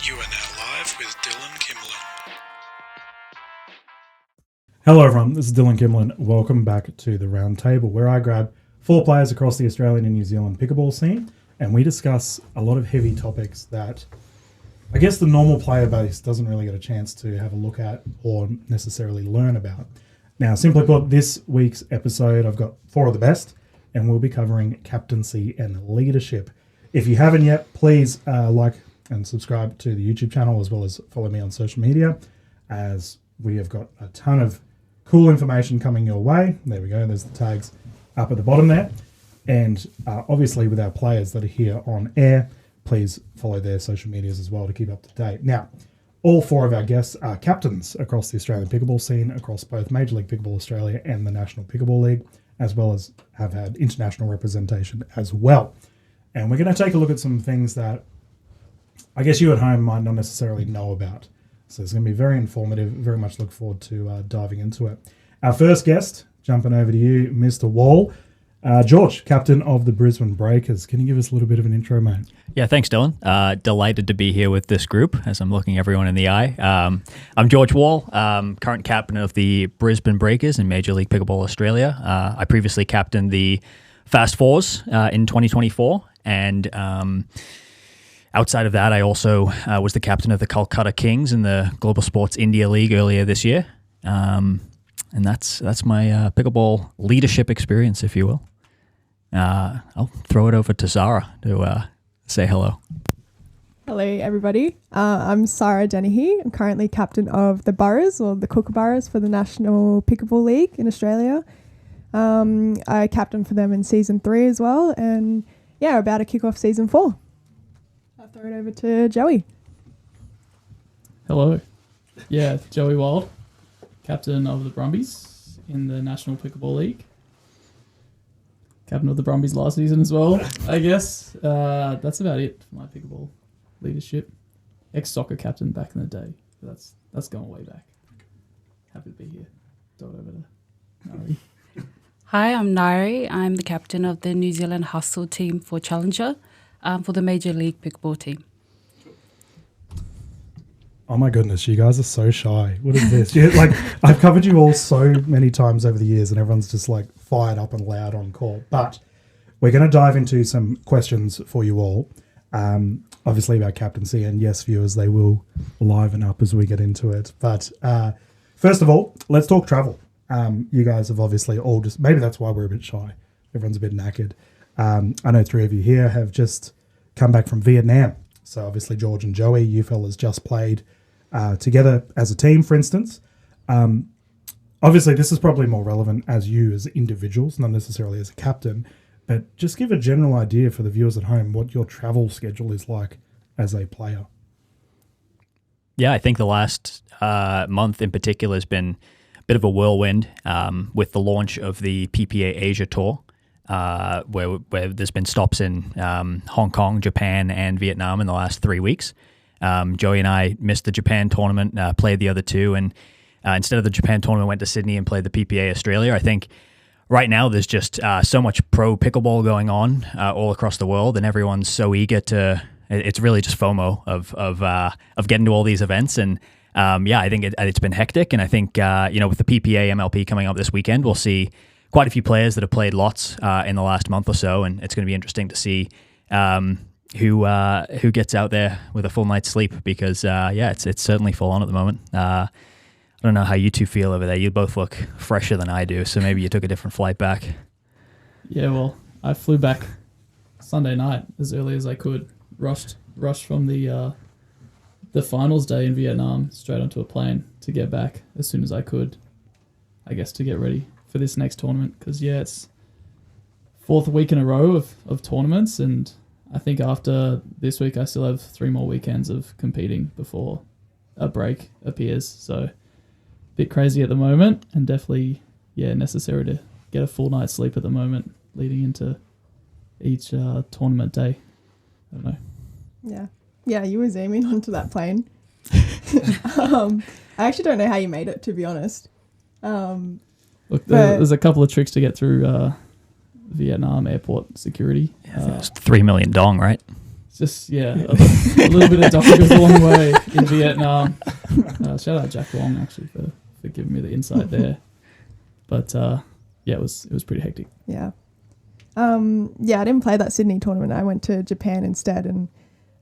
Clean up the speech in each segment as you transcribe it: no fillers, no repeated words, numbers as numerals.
You are now live with Dylan Kimlin. Hello everyone, this is Dylan Kimlin. Welcome back to the Round Table, where I grab 4 players across the Australian and New Zealand pickleball scene, and we discuss a lot of heavy topics that I guess the normal player base doesn't really get a chance to have a look at or necessarily learn about. Now, simply put, this week's episode, I've got 4 of the best, and we'll be covering captaincy and leadership. If you haven't yet, please like and subscribe to the YouTube channel, as well as follow me on social media, as we have got a ton of cool information coming your way. There we go. There's the tags up at the bottom there. And obviously with our players that are here on air, please follow their social medias as well to keep up to date. Now, all 4 of our guests are captains across the Australian pickleball scene, across both Major League Pickleball Australia and the National Pickleball League, as well as have had international representation as well. And we're going to take a look at some things that I guess you at home might not necessarily know about. So it's going to be very informative. Very much look forward to diving into it. Our first guest, jumping over to you, Mr. Wall. George, captain of the Brisbane Breakers. Can you give us a little bit of an intro, mate? Yeah, thanks, Dylan. Delighted to be here with this group as I'm looking everyone in the eye. I'm George Wall, current captain of the Brisbane Breakers in Major League Pickleball Australia. I previously captained the Fast Fours in 2024, and outside of that, I also was the captain of the Calcutta Kings in the Global Sports India League earlier this year. And that's my pickleball leadership experience, if you will. I'll throw it over to Sahra to say hello. Hello, everybody. I'm Sahra Dennehy. I'm currently captain of the Boroughs, or the Kookaburras, for the National Pickleball League in Australia. I captained for them in season 3 as well, and yeah, about to kick off season 4. I'll throw it over to Joey. Hello. Yeah, Joey Wild, captain of the Brumbies in the National Pickleball League. Captain of the Brumbies last season as well, I guess. That's about it for my pickleball leadership. Ex-soccer captain back in the day. That's going way back. Happy to be here. Throw it over to Narie. Hi, I'm Narie. I'm the captain of the New Zealand Hustle team for Challenger, for the Major League Pickleball team. Oh my goodness, you guys are so shy. What is this? I've covered you all so many times over the years, and everyone's just like fired up and loud on call. But we're going to dive into some questions for you all, obviously about captaincy. And yes, viewers, they will liven up as we get into it. But first of all, let's talk travel. You guys have obviously all just, maybe that's why we're a bit shy. Everyone's a bit knackered. I know 3 of you here have just come back from Vietnam. So obviously George and Joey, you fellas just played together as a team, for instance. Obviously this is probably more relevant as you as individuals, not necessarily as a captain, but just give a general idea for the viewers at home what your travel schedule is like as a player. Yeah, I think the last month in particular has been a bit of a whirlwind with the launch of the PPA Asia Tour, where there's been stops in Hong Kong, Japan, and Vietnam in the last 3 weeks. Joey and I missed the Japan tournament, played the other 2, and instead of the Japan tournament, went to Sydney and played the PPA Australia. I think right now there's just so much pro pickleball going on all across the world, and everyone's so eager to. It's really just FOMO of getting to all these events, and I think it's been hectic. And I think with the PPA MLP coming up this weekend, we'll see quite a few players that have played lots in the last month or so, and it's going to be interesting to see who gets out there with a full night's sleep, because it's certainly full on at the moment. I don't know how you two feel over there. You both look fresher than I do, so maybe you took a different flight back. Yeah, well, I flew back Sunday night as early as I could. Rushed from the finals day in Vietnam straight onto a plane to get back as soon as I could, I guess, to get ready for this next tournament, because it's 4th week in a row of tournaments, and I think after this week I still have 3 more weekends of competing before a break appears. So a bit crazy at the moment, and definitely necessary to get a full night's sleep at the moment leading into each tournament day. I don't know. Yeah, you were zooming onto that plane. I actually don't know how you made it, to be honest. Look, there's a couple of tricks to get through Vietnam airport security. It's 3 million dong, right? Just, a little bit of doctor goes a long way in Vietnam. Shout out Jack Wong, actually, for giving me the insight there. But, it was pretty hectic. Yeah. I didn't play that Sydney tournament. I went to Japan instead, and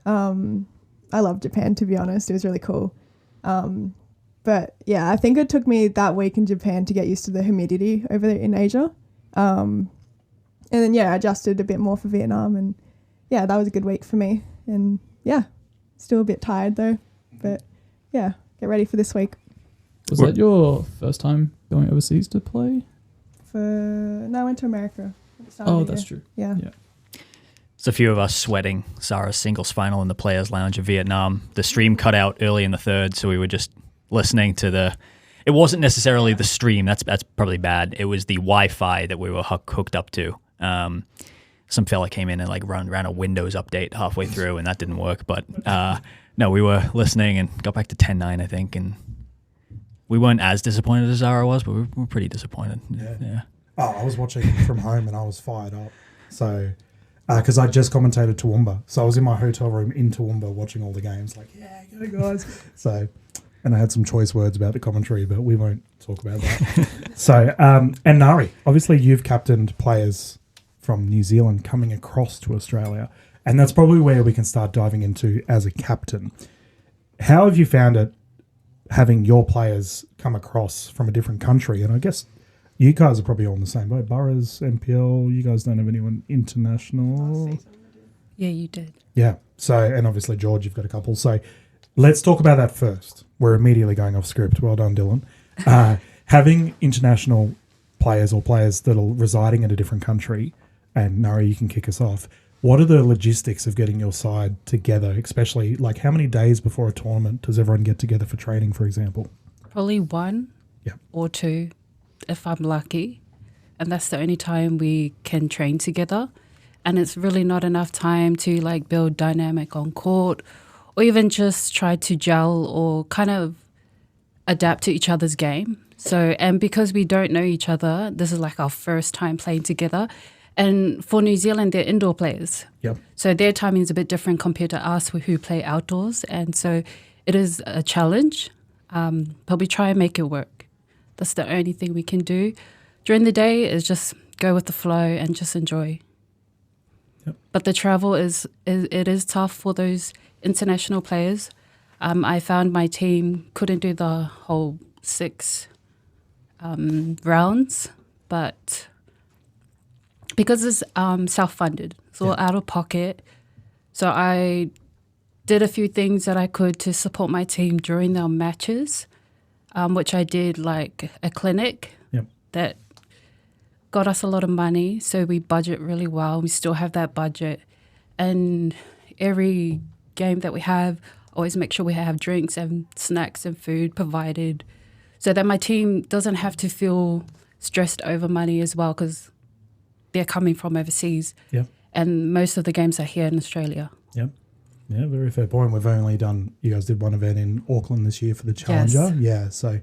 I love Japan, to be honest. It was really cool. But yeah, I think it took me that week in Japan to get used to the humidity over there in Asia. And then, I adjusted a bit more for Vietnam, and that was a good week for me. And still a bit tired though, but get ready for this week. Was that your first time going overseas to play? No, I went to America at the start of the that's year. true. Yeah. It's a few of us sweating Sahra's singles final in the Players Lounge of Vietnam. The stream cut out early in the third, so we were just listening to it wasn't necessarily the stream, that's probably bad. It was the Wi-Fi that we were hooked up to. Some fella came in and ran a Windows update halfway through, and that didn't work. But no, we were listening and got back to 10-9, I think, and we weren't as disappointed as Sahra was, but we were pretty disappointed. Yeah. Oh, I was watching from home and I was fired up. So, because I just commentated Toowoomba, so I was in my hotel room in Toowoomba watching all the games. Go guys! So, and I had some choice words about the commentary, but we won't talk about that. So, and Narie, obviously you've captained players from New Zealand coming across to Australia, and that's probably where we can start diving into as a captain. How have you found it having your players come across from a different country? And I guess you guys are probably all in the same boat. Boroughs, MPL, you guys don't have anyone international. Yeah, you did. Yeah. So, and obviously George, you've got a couple. So let's talk about that first. We're immediately going off script. Well done, Dylan. Having international players or players that are residing in a different country, and Narie, you can kick us off. What are the logistics of getting your side together, especially how many days before a tournament does everyone get together for training, for example? Probably 1 or 2 if I'm lucky. And that's the only time we can train together. And it's really not enough time to build dynamic on court or even just try to gel or kind of adapt to each other's game. So, and because we don't know each other, this is our first time playing together. And for New Zealand, they're indoor players. Yep. So their timing is a bit different compared to us who play outdoors. And so it is a challenge, but we try and make it work. That's the only thing we can do. During the day is just go with the flow and just enjoy. Yep. But the travel is tough for those international players. I found my team couldn't do the whole 6 rounds, but because it's self-funded, it's all out of pocket. So I did a few things that I could to support my team during their matches, which I did a clinic that got us a lot of money. So we budget really well. We still have that budget. And every game that we have, always make sure we have drinks and snacks and food provided so that my team doesn't have to feel stressed over money as well, because they're coming from overseas. Yep. And most of the games are here in Australia. Yep. Yeah, very fair point. We've only you guys did one event in Auckland this year for the Challenger. Yes. Yeah, so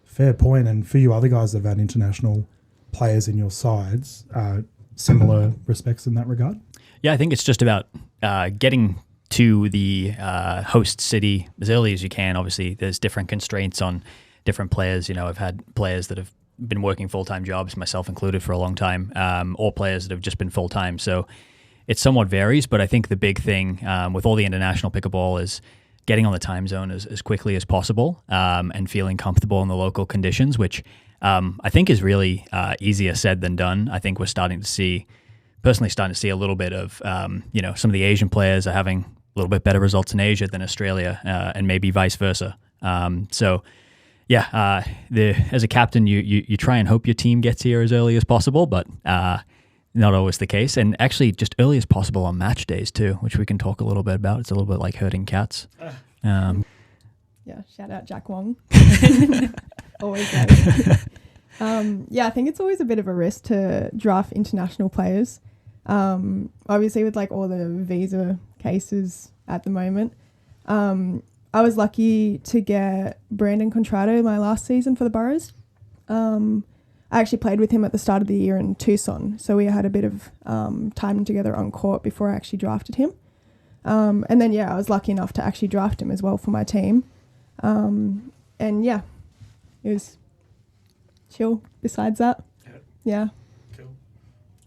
fair point. And for you other guys that have had international players in your sides, similar respects in that regard? Yeah, I think it's just about getting to the host city as early as you can. Obviously, there's different constraints on different players. I've had players that have been working full-time jobs, myself included, for a long time, or players that have just been full-time. So it somewhat varies, but I think the big thing with all the international pickleball is getting on the time zone as quickly as possible and feeling comfortable in the local conditions, which I think is really easier said than done. I think we're starting to see a little bit of, some of the Asian players are having a little bit better results in Asia than Australia, and maybe vice versa. As a captain, you try and hope your team gets here as early as possible, but not always the case. And actually, just early as possible on match days too, which we can talk a little bit about. It's a little bit like herding cats. Shout out Jack Wong. Always ready. I think it's always a bit of a risk to draft international players. Obviously, with all the visa cases at the moment. I was lucky to get Brandon Contrado my last season for the Boroughs. I actually played with him at the start of the year in Tucson, so we had a bit of time together on court before I actually drafted him. And then, I was lucky enough to actually draft him as well for my team. And it was chill besides that. Yeah. Cool.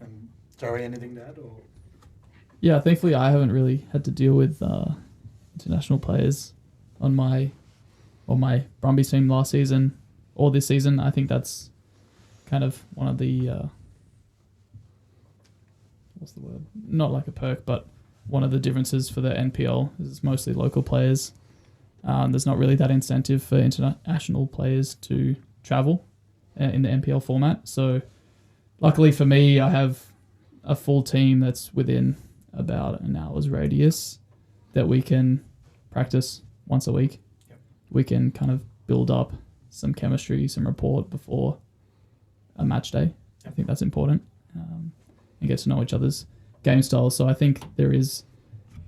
And Joey, anything to add? Or? Yeah, thankfully I haven't really had to deal with international players on my Brumbies team last season or this season. I think that's kind of one of the what's the word? Not like a perk, but one of the differences for the NPL is it's mostly local players. There's not really that incentive for international players to travel in the NPL format. So luckily for me, I have a full team that's within about an hour's radius that we can practice once a week. Yep. We can kind of build up some chemistry, some rapport before a match day. Yep. I think that's important, and get to know each other's game styles. So I think there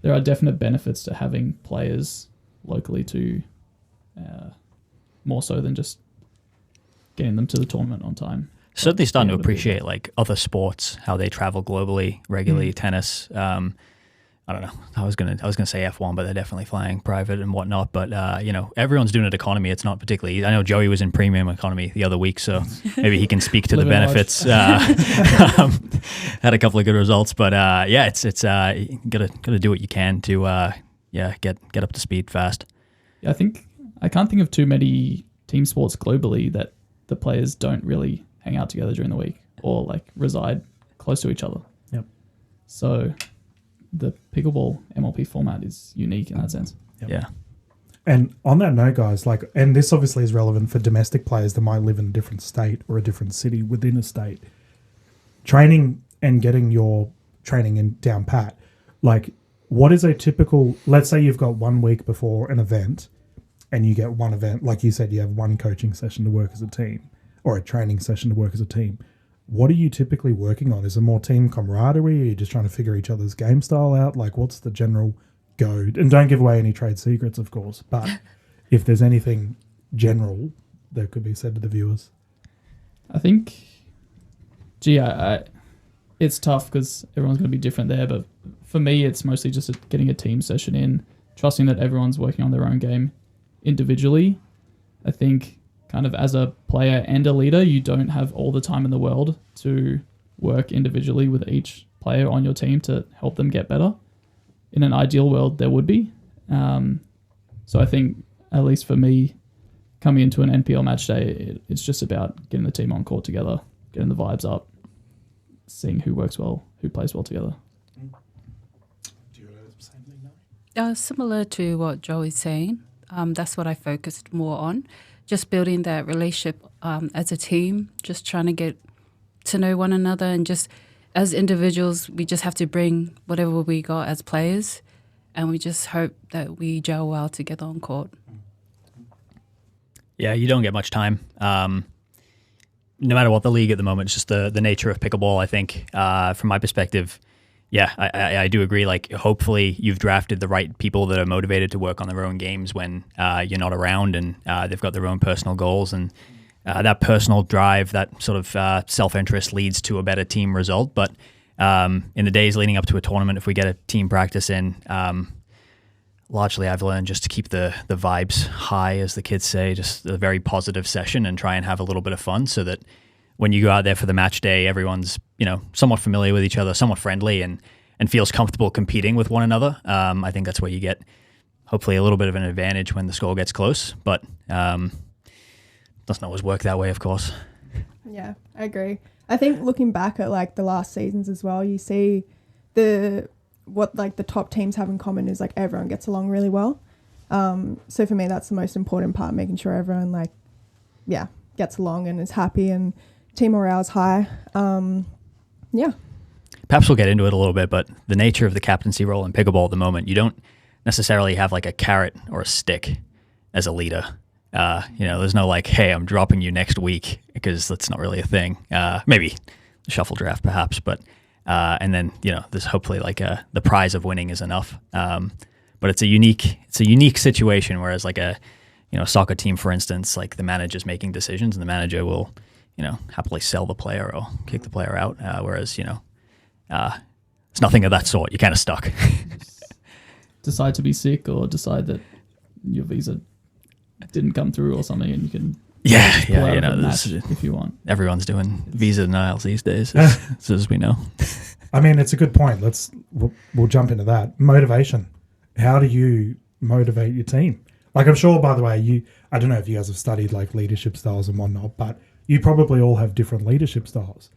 are definite benefits to having players locally to more so than just getting them to the tournament on time. Certainly starting to appreciate like other sports, how they travel globally, regularly, tennis. I don't know. I was gonna say F1, but they're definitely flying private and whatnot. But everyone's doing it economy. It's not particularly. I know Joey was in premium economy the other week, so maybe he can speak to the benefits. Had a couple of good results, but it's you gotta do what you can to get up to speed fast. Yeah, I can't think of too many team sports globally that the players don't really hang out together during the week or like reside close to each other. Yep. So the pickleball MLP format is unique in that sense. Yep. Yeah. And on that note, guys, and this obviously is relevant for domestic players that might live in a different state or a different city within a state. Training and getting your training in down pat. Like, what is a typical, let's say you've got 1 week before an event and you get one event, like you said, you have one coaching session to work as a team or a training session to work as a team. What are you typically working on? Is it more team camaraderie? Are you just trying to figure each other's game style out? Like, what's the general go? And don't give away any trade secrets, of course. But if there's anything general that could be said to the viewers. I think, it's tough because everyone's going to be different there. But for me, it's mostly just getting a team session in, trusting that everyone's working on their own game individually. I think kind of as a player and a leader, you don't have all the time in the world to work individually with each player on your team to help them get better. In an ideal world, there would be. So I think, at least for me, coming into an NPL match day, it's just about getting the team on court together, getting the vibes up, seeing who works well, who plays well together. Do you want to say something now? Similar to what Joey's saying, that's what I focused more on. Just building that relationship as a team, just trying to get to know one another, and just as individuals, we just have to bring whatever we got as players, and we just hope that we gel well together on court. Yeah, you don't get much time. No matter what the league at the moment, it's just the nature of pickleball, I think. From my perspective, yeah, I do agree. Like, hopefully you've drafted the right people that are motivated to work on their own games when you're not around, and they've got their own personal goals. And that personal drive, that sort of self-interest leads to a better team result. But in the days leading up to a tournament, if we get a team practice in, largely I've learned just to keep the vibes high, as the kids say, just a very positive session, and try and have a little bit of fun so that when you go out there for the match day, everyone's, somewhat familiar with each other, somewhat friendly, and feels comfortable competing with one another. I think that's where you get hopefully a little bit of an advantage when the score gets close, but doesn't always work that way, of course. Yeah, I agree. I think looking back at like the last seasons as well, you see what like the top teams have in common is like everyone gets along really well. So for me, that's the most important part, making sure everyone gets along and is happy and team morale is high. Perhaps we'll get into it a little bit, but the nature of the captaincy role in pickleball at the moment, you don't necessarily have like a carrot or a stick as a leader. There's no like, hey, I'm dropping you next week, because that's not really a thing. Maybe the shuffle draft perhaps, but and then there's hopefully like the prize of winning is enough. But it's a unique situation, whereas like a soccer team, for instance, like the manager's making decisions and the manager will happily sell the player or kick the player out, whereas it's nothing of that sort. You're kind of stuck. decide to be sick or decide that your visa didn't come through or something, and you can pull out you of know, the match if you want. everyone's doing visa denials these days, as we know. I mean, it's a good point. We'll jump into that. Motivation. How do you motivate your team? Like, I'm sure, by the way, I don't know if you guys have studied like leadership styles and whatnot, but you probably all have different leadership styles.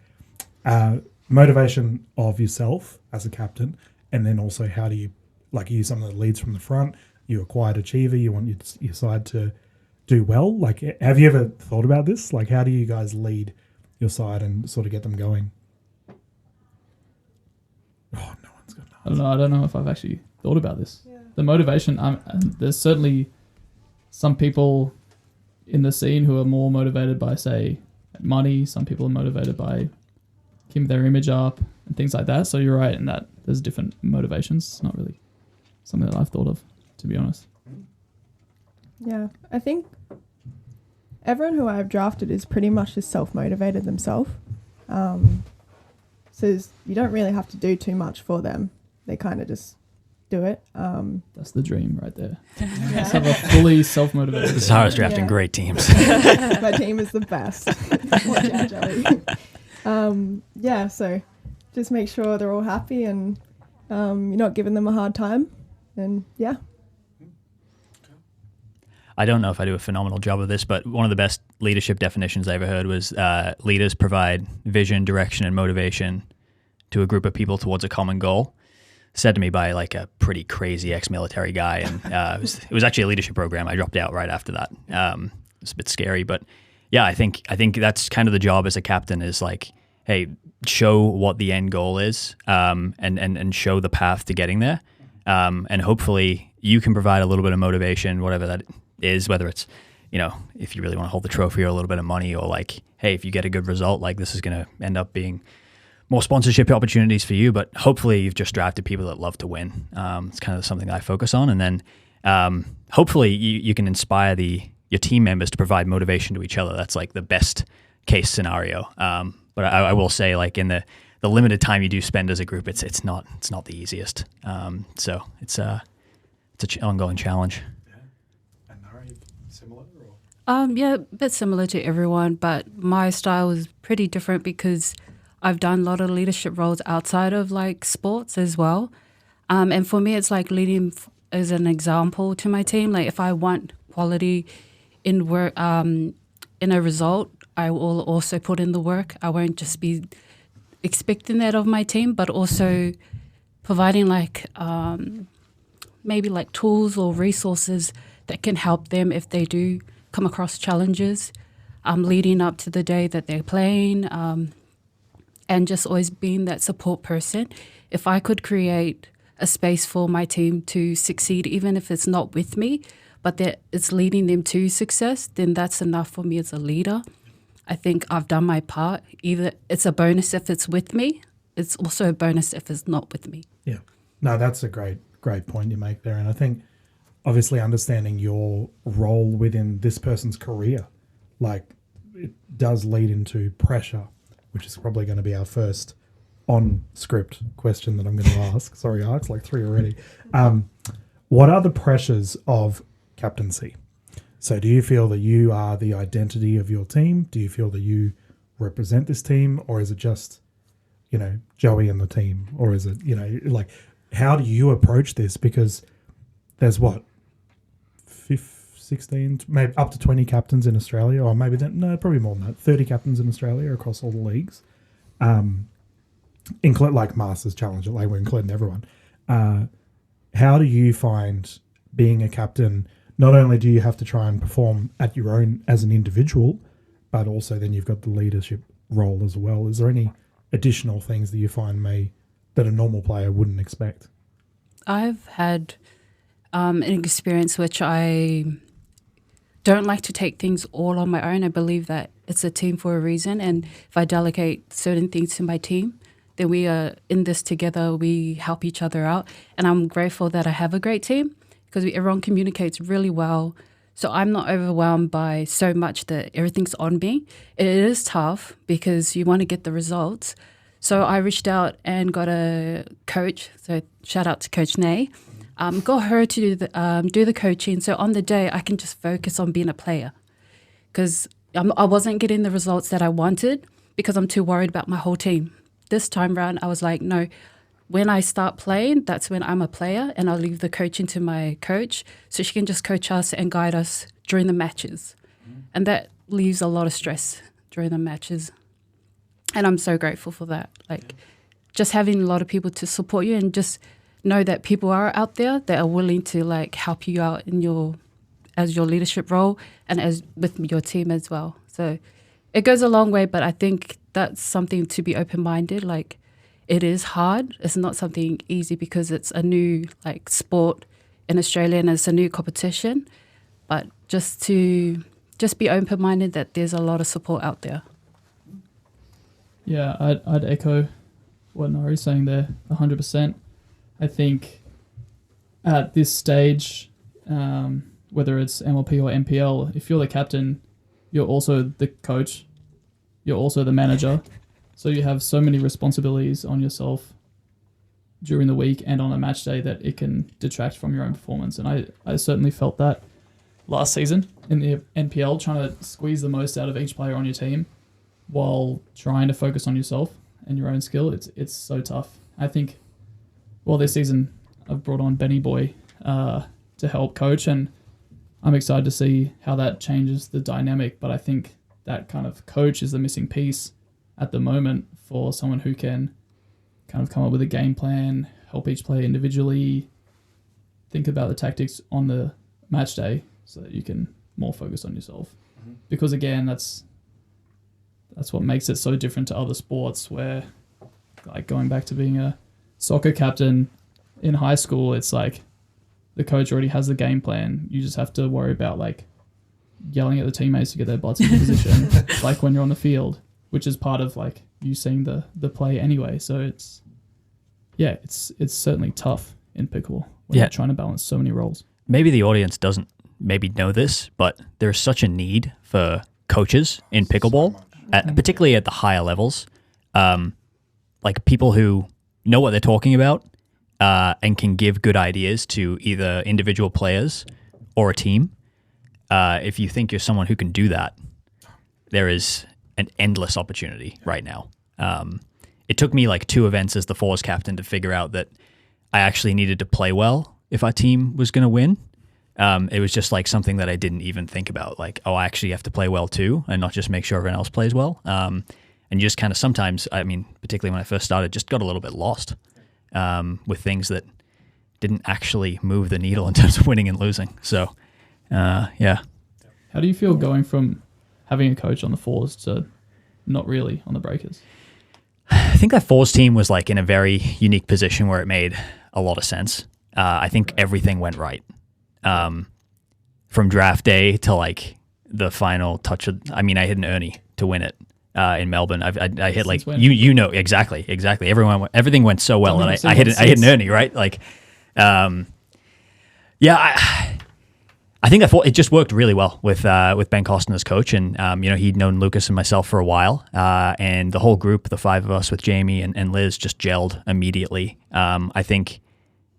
Motivation of yourself as a captain, and then also how do you, like, are you someone that leads from the front? You're a quiet achiever. You want your side to do well. Like, have you ever thought about this? Like, how do you guys lead your side and sort of get them going? Oh, no one's got an answer. I don't know if I've actually thought about this. Yeah. The motivation, there's certainly some people in the scene who are more motivated by, say, money. Some people are motivated by keeping their image up and things like that. So you're right in that there's different motivations. It's not really something that I've thought of, to be honest. Yeah, I think everyone who I've drafted is pretty much just self-motivated themselves. So you don't really have to do too much for them. They kind of just do it. That's the dream right there. Let's have a fully self-motivated. Sahra's drafting great teams. My team is the best. Watch out, Jelly. So just make sure they're all happy and you're not giving them a hard time. And yeah. I don't know if I do a phenomenal job of this, but one of the best leadership definitions I ever heard was leaders provide vision, direction, and motivation to a group of people towards a common goal. Said to me by like a pretty crazy ex-military guy, and it was actually a leadership program. I dropped out right after that. It's a bit scary, but yeah, I think that's kind of the job as a captain is like, hey, show what the end goal is, and show the path to getting there, and hopefully you can provide a little bit of motivation, whatever that is, whether it's, if you really want to hold the trophy or a little bit of money, or like, hey, if you get a good result, like this is going to end up being more sponsorship opportunities for you, but hopefully you've just drafted people that love to win. It's kind of something that I focus on. And then hopefully you can inspire your team members to provide motivation to each other. That's like the best case scenario. But I will say, like, in the limited time you do spend as a group, it's not the easiest. So it's an ongoing challenge. And Narie, similar? Yeah, a bit similar to everyone, but my style is pretty different because I've done a lot of leadership roles outside of like sports as well. And for me, it's like leading as an example to my team. Like if I want quality in work, in a result, I will also put in the work. I won't just be expecting that of my team, but also providing like maybe like tools or resources that can help them if they do come across challenges leading up to the day that they're playing. And just always being that support person. If I could create a space for my team to succeed, even if it's not with me, but that it's leading them to success, then that's enough for me as a leader. I think I've done my part. Either it's a bonus if it's with me, it's also a bonus if it's not with me. Yeah. No, that's a great point you make there. And I think obviously understanding your role within this person's career, like it does lead into pressure, which is probably going to be our first on-script question that I'm going to ask. Sorry, it's like 3 already. What are the pressures of captaincy? So do you feel that you are the identity of your team? Do you feel that you represent this team? Or is it just, Joey and the team? Or is it, like, how do you approach this? Because there's 16, maybe up to 20 captains in Australia, or maybe probably more than that, 30 captains in Australia across all the leagues, include like Masters, Challenger, like we're including everyone. How do you find being a captain? Not only do you have to try and perform at your own as an individual, but also then you've got the leadership role as well. Is there any additional things that you find that a normal player wouldn't expect? I've had an experience which I don't like to take things all on my own. I believe that it's a team for a reason, and if I delegate certain things to my team, then we are in this together. We help each other out, and I'm grateful that I have a great team because everyone communicates really well. So I'm not overwhelmed by so much that everything's on me. It is tough because you want to get the results. So I reached out and got a coach. So shout out to Coach Narie. got her to do the coaching. So on the day, I can just focus on being a player because I wasn't getting the results that I wanted because I'm too worried about my whole team. This time round, I was like, no, when I start playing, that's when I'm a player, and I'll leave the coaching to my coach so she can just coach us and guide us during the matches. And that leaves a lot of stress during the matches. And I'm so grateful for that. Like, just having a lot of people to support you and just know that people are out there that are willing to, like, help you out in your leadership role and as with your team as well. So it goes a long way, but I think that's something to be open-minded. Like, it is hard. It's not something easy because it's a new, like, sport in Australia and it's a new competition. But just be open-minded that there's a lot of support out there. Yeah, I'd echo what Narie's saying there 100%. I think at this stage, whether it's MLP or MPL, if you're the captain, you're also the coach, you're also the manager. So you have so many responsibilities on yourself during the week and on a match day that it can detract from your own performance. And I certainly felt that last season in the NPL, trying to squeeze the most out of each player on your team while trying to focus on yourself and your own skill. It's so tough. I think, well, this season I've brought on Benny Boy to help coach, and I'm excited to see how that changes the dynamic. But I think that kind of coach is the missing piece at the moment for someone who can kind of come up with a game plan, help each player individually, think about the tactics on the match day so that you can more focus on yourself. Mm-hmm. Because again, that's what makes it so different to other sports where, like, going back to being a soccer captain in high school, it's like the coach already has the game plan. You just have to worry about, like, yelling at the teammates to get their butts in position, like when you're on the field, which is part of, like, you seeing the play anyway. So it's certainly tough in pickleball when you're trying to balance so many roles. Maybe the audience doesn't maybe know this, but there's such a need for coaches in pickleball, particularly at the higher levels, like people who know what they're talking about and can give good ideas to either individual players or a team. If you think you're someone who can do that, there is an endless opportunity right now. It took me like 2 events as the fours captain to figure out that I actually needed to play well if our team was going to win. It was just like something that I didn't even think about. Like, oh, I actually have to play well too, and not just make sure everyone else plays well. And you just kind of sometimes, I mean, particularly when I first started, just got a little bit lost with things that didn't actually move the needle in terms of winning and losing. So, yeah. How do you feel going from having a coach on the fours to not really on the breakers? I think that fours team was like in a very unique position where it made a lot of sense. I think everything went right. From draft day to like the final touch of, I mean, I hit an Ernie to win it in Melbourne. I hit like you know exactly. Everything went so well, and I hit an Ernie, right? Like, I think it just worked really well with Ben Costin as coach, and he'd known Lucas and myself for a while, and the whole group, the 5 of us with Jamie and Liz, just gelled immediately. I think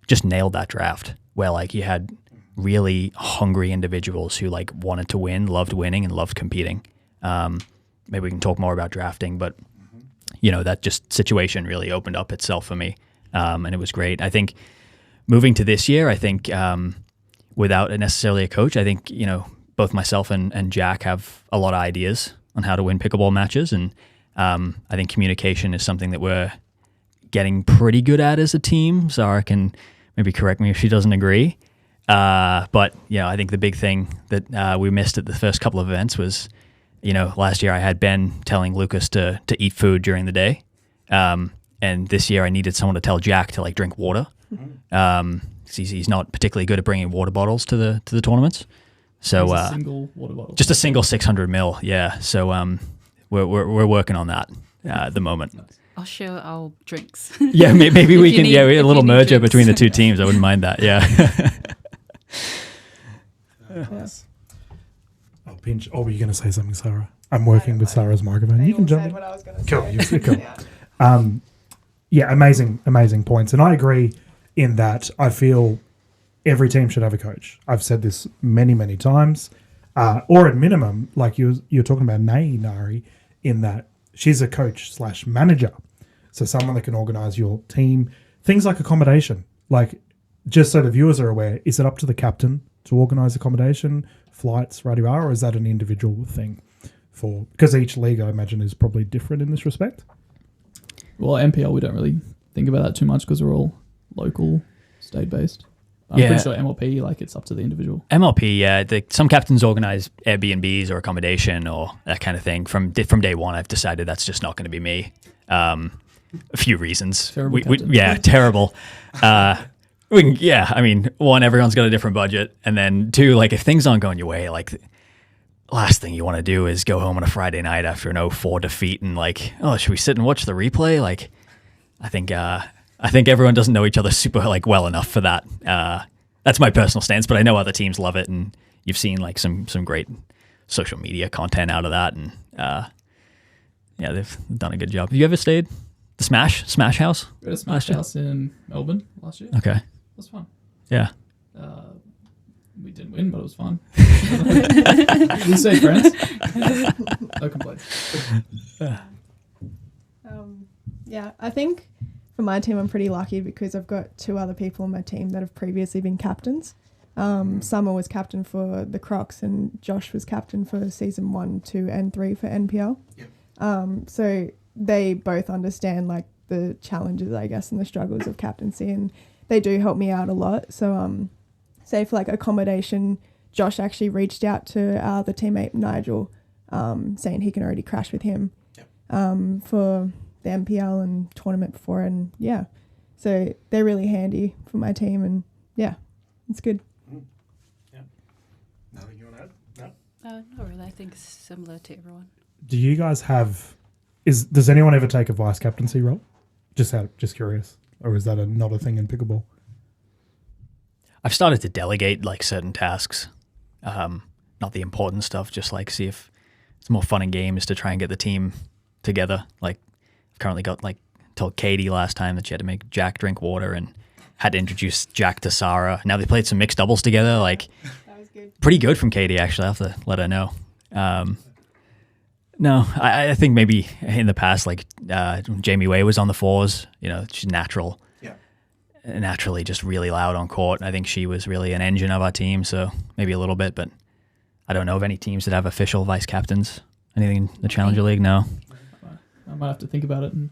just nailed that draft where like you had really hungry individuals who like wanted to win, loved winning, and loved competing. Maybe we can talk more about drafting, but that just situation really opened up itself for me, and it was great. I think moving to this year, without necessarily a coach, I think both myself and Jack have a lot of ideas on how to win pickleball matches, and I think communication is something that we're getting pretty good at as a team. Sahra can maybe correct me if she doesn't agree. But I think the big thing that we missed at the first couple of events was, last year I had Ben telling Lucas to eat food during the day. And this year I needed someone to tell Jack to like drink water. He's not particularly good at bringing water bottles to the tournaments. So a single water bottle. Just a single 600 ml. Yeah. So we're working on that at the moment. Nice. I'll share our drinks. Yeah, maybe we can. A little merger between the 2 teams. I wouldn't mind that. Yeah. Yes. I'll pinch. Oh, were you going to say something, Sahra? I'm working with Sarah's microphone. You can jump in. What I was going to say. Cool. Amazing points. And I agree in that I feel every team should have a coach. I've said this many, many times. Or at minimum, like you're talking about Narie, in that she's a coach / manager. So someone that can organise your team. Things like accommodation. Like, just so the viewers are aware, is it up to the captain to organise accommodation, flights, or is that an individual thing? Because each league, I imagine, is probably different in this respect. Well, MPL, we don't really think about that too much because we're all local, state-based. I'm pretty sure MLP, like, it's up to the individual. MLP, yeah. Some captains organize Airbnbs or accommodation or that kind of thing. From day one, I've decided that's just not going to be me. A few reasons. Terrible. I mean, one, everyone's got a different budget. And then two, like, if things aren't going your way, like, last thing you want to do is go home on a Friday night after an 0-4 defeat and like, oh, should we sit and watch the replay? Like, I think everyone doesn't know each other super like well enough for that. That's my personal stance, but I know other teams love it, and you've seen like some great social media content out of that, and they've done a good job. Have you ever stayed the Smash House? We had a Smash House in Melbourne last year. Okay, It was fun. yeah. We didn't win, but it was fun. We stayed friends. No complaints. Yeah, I think for my team, I'm pretty lucky because I've got 2 other people on my team that have previously been captains. Summer was captain for the Crocs and Josh was captain for season 1, 2 and 3 for NPL. Yep. So they both understand like the challenges, I guess, and the struggles of captaincy, and they do help me out a lot. So say for like accommodation, Josh actually reached out to the teammate Nigel, saying he can already crash with him for the MPL and tournament before, and yeah, so they're really handy for my team, and yeah, it's good. Yeah. Nothing you want to add? No. Not really. I think it's similar to everyone. Do you guys have? Does anyone ever take a vice captaincy role? Just curious, or is that not a thing in pickleball? I've started to delegate like certain tasks, not the important stuff. Just like see if it's more fun in games to try and get the team together. Like I've currently got like told Katie last time that she had to make Jack drink water and had to introduce Jack to Sahra. Now they played some mixed doubles together. Like That was good. pretty good from Katie actually. I have to let her know. No, I think maybe in the past like Jamie Way was on the fours. You know, she's naturally just really loud on court. I think she was really an engine of our team, so maybe a little bit, but I don't know of any teams that have official vice captains. Anything in the Challenger League? No. I might have to think about it. And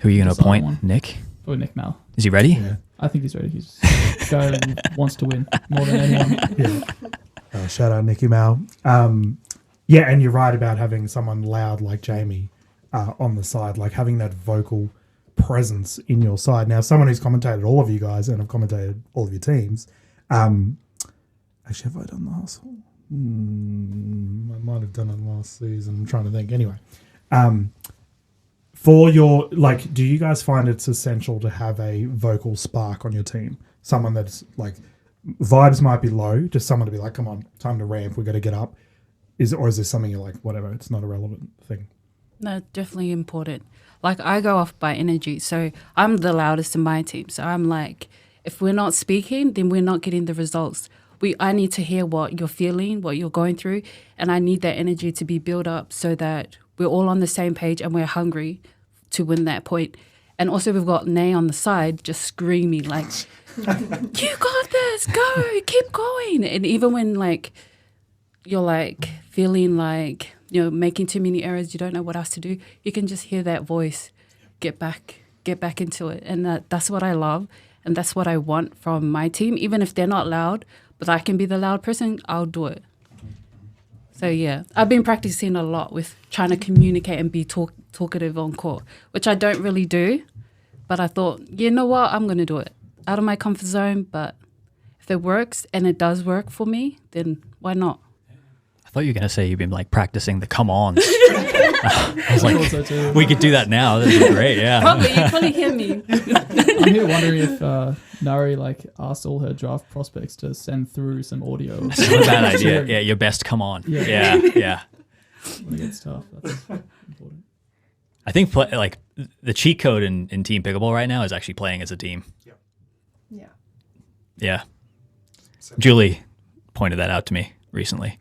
Who are you going to Decide appoint? one. Nick? probably Nick Mal. Is he ready? Yeah. I think he's ready. He's a guy who wants to win more than anyone. Yeah. Shout out Nicky Mal. Yeah, and you're right about having someone loud like Jamie on the side, like having that vocal presence in your side. Now, someone who's commentated all of you guys and have commentated all of your teams. Actually, have I done the hustle? I might have done it last season. I'm trying to think. Anyway, for your, like, do you guys find it's essential to have a vocal spark on your team? Someone that's like, vibes might be low, just someone to be like, come on, time to ramp, we got to get up. Or is this something you're like, whatever, it's not a relevant thing? No, definitely important. Like, I go off by energy. So I'm the loudest in my team. So I'm like, if we're not speaking, then we're not getting the results. I need to hear what you're feeling, what you're going through, and I need that energy to be built up so that we're all on the same page and we're hungry to win that point. And also we've got Nay on the side just screaming like, you got this, go, keep going. And even when like you're like feeling like you're making too many errors, you don't know what else to do, you can just hear that voice, get back into it. And that's what I love, and that's what I want from my team. Even if they're not loud, but I can be the loud person, I'll do it. So yeah, I've been practicing a lot with trying to communicate and be talkative on court, which I don't really do. But I thought, you know what, I'm going to do it. Out of my comfort zone, but if it works, and it does work for me, then why not? I thought you were going to say you've been like practicing the come ons. I was like, So we could do that now. That'd be great. Yeah. You probably hear me. I'm here wondering if Narie like asked all her draft prospects to send through some audio. That's not a bad idea. Yeah, your best come on. Yeah. Yeah. When it gets tough, that's important. I think like the cheat code in Team Pickleball right now is actually playing as a team. Yeah. Yeah. Julie pointed that out to me recently.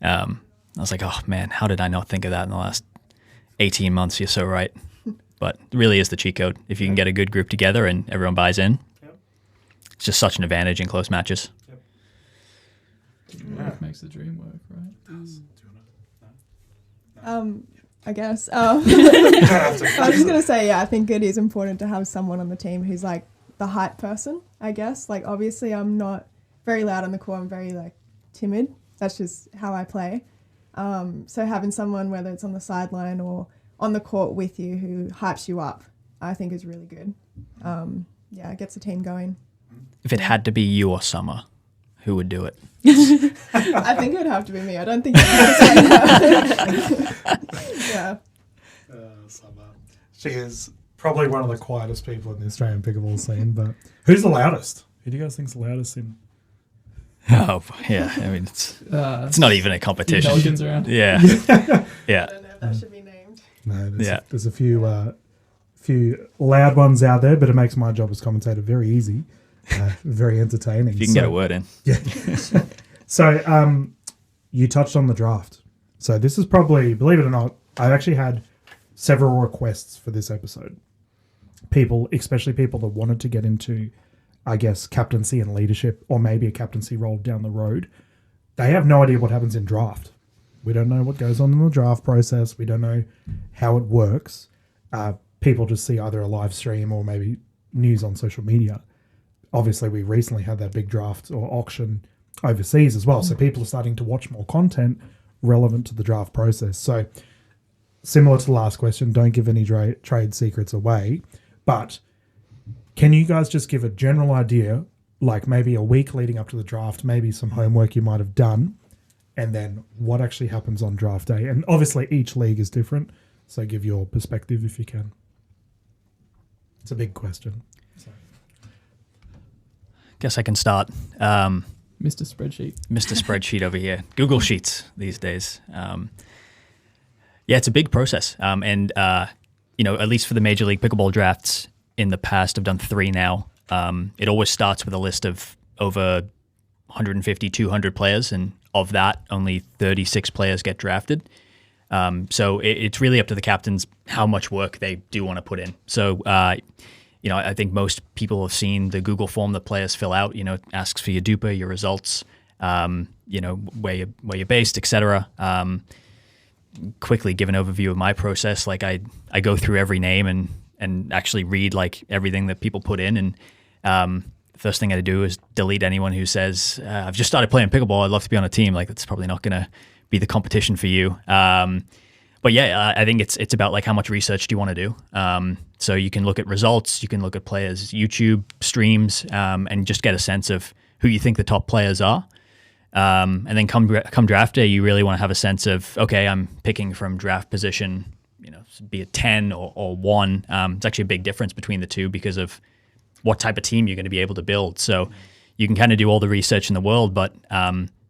I was like, oh man, how did I not think of that in the last 18 months? You're so right. But it really is the cheat code. If you can get a good group together and everyone buys in, it's just such an advantage in close matches. Work makes the dream work, right? I guess. I was just gonna say, I think it is important to have someone on the team who's like the hype person. I guess, like obviously, I'm not very loud on the court. I'm very like timid. That's just how I play. So having someone, whether it's on the sideline or on the court with you, who hypes you up, I think is really good. It gets the team going. If it had to be you or Summer, who would do it? I think it would have to be me. I don't think yeah. Summer. She is probably one of the quietest people in the Australian pickleball scene, but who's the loudest? Who do you guys think's the loudest in? Oh, yeah. I mean, it's not even a competition. Pelicans around. Yeah. Yeah. I don't know if that should be named. No, there's a few loud ones out there, but it makes my job as commentator very easy, very entertaining. If you can get a word in. Yeah. So you touched on the draft. So this is probably, believe it or not, I've actually had several requests for this episode. People, especially people that wanted to get into, I guess, captaincy and leadership, or maybe a captaincy role down the road. They have no idea what happens in draft. We don't know what goes on in the draft process. We don't know how it works. People just see either a live stream or maybe news on social media. Obviously, we recently had that big draft or auction overseas as well. So people are starting to watch more content relevant to the draft process. So similar to the last question, don't give any trade secrets away. But can you guys just give a general idea, like maybe a week leading up to the draft, maybe some homework you might have done, and then what actually happens on draft day? And obviously each league is different, so give your perspective if you can. It's a big question. So. Guess I can start. Mr. Spreadsheet. Mr. Spreadsheet over here. Google Sheets these days. It's a big process. And at least for the Major League Pickleball drafts in the past, I've done 3 now. It always starts with a list of over 150, 200 players, and of that, only 36 players get drafted. So it's really up to the captains how much work they do want to put in. So, I think most people have seen the Google form that players fill out. It asks for your DUPA, your results, where you're based, etc. Quickly give an overview of my process. Like I go through every name and actually read like everything that people put in. And first thing I do is delete anyone who says, I've just started playing pickleball, I'd love to be on a team. Like that's probably not going to be the competition for you. I think it's about like how much research do you want to do. So you can look at results, you can look at players' YouTube streams, and just get a sense of who you think the top players are. And then come draft day, you really want to have a sense of, okay, I'm picking from draft position, be it 10 or 1. It's actually a big difference between the two because of what type of team you're going to be able to build. So you can kind of do all the research in the world, but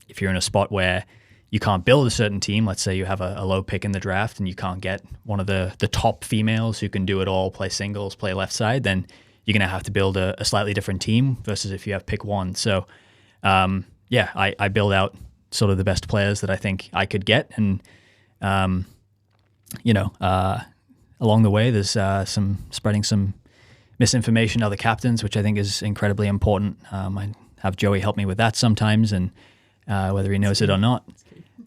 if you're in a spot where you can't build a certain team, let's say you have a low pick in the draft and you can't get one of the top females who can do it all, play singles, play left side, then you're going to have to build a slightly different team versus if you have pick 1. So I build out sort of the best players that I think I could get. And, along the way, there's spreading some misinformation to other captains, which I think is incredibly important. I have Joey help me with that sometimes, and whether he knows it or not.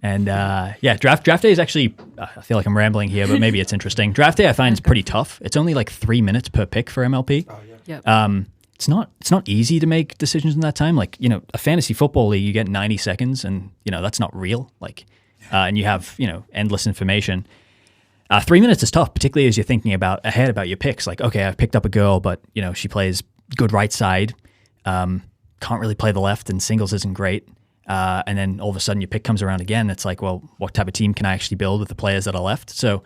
And draft day is actually, I feel like I'm rambling here, but maybe it's interesting. Draft day I find is pretty tough. It's only like 3 minutes per pick for MLP. Oh, yeah. Yep. It's not easy to make decisions in that time. Like, a fantasy football league, you get 90 seconds and, that's not real. Like, and you have, endless information. 3 minutes is tough, particularly as you're thinking ahead about your picks. Like, okay, I've picked up a girl, but, she plays good right side, can't really play the left, and singles isn't great. And then all of a sudden your pick comes around again. It's like, well, what type of team can I actually build with the players that are left? So